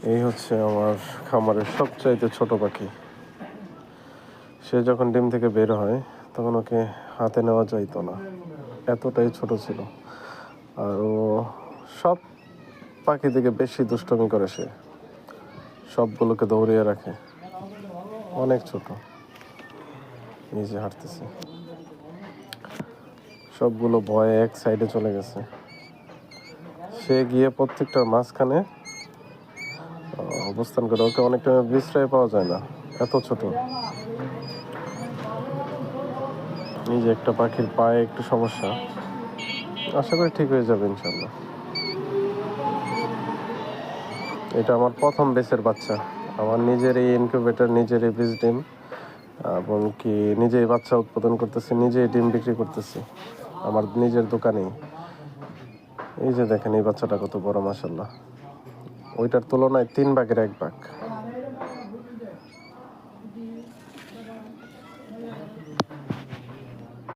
এই হচ্ছে আমার খামারের সবচাইতে ছোট পাখি। সে যখন ডিম থেকে বের হয় তখন ওকে হাতে নেওয়া যাইতো না, এতটাই ছোট ছিল। আর ও সব পাখি থেকে বেশি দুষ্টমি করে, সে সবগুলোকে দৌড়িয়ে রাখে। অনেক ছোট, নিজে হাঁটতেছে। সবগুলো ভয়ে এক সাইডে চলে গেছে। সে গিয়ে প্রত্যেকটার মাঝখানে অবস্থান করে। ওকে অনেকটা বিশ্রয় পাওয়া যায় না, এত ছোট। এই যে একটা পাখির পায়ে একটু সমস্যা, আশা করি ঠিক হয়ে যাবে ইনশাল্লাহ। এটা আমার প্রথম বেচের বাচ্চা। আমার নিজের এই ইনকিউবেটর, নিজের এই বীজ ডিম, এবং কি নিজেই বাচ্চা উৎপাদন করতেছি, নিজেই ডিম বিক্রি করতেছি আমার নিজের দোকানেই। এই যে দেখেন এই বাচ্চাটা কত বড়, মাশাআল্লাহ। ওইটার তুলনায় 3 ভাগের 1 ভাগ।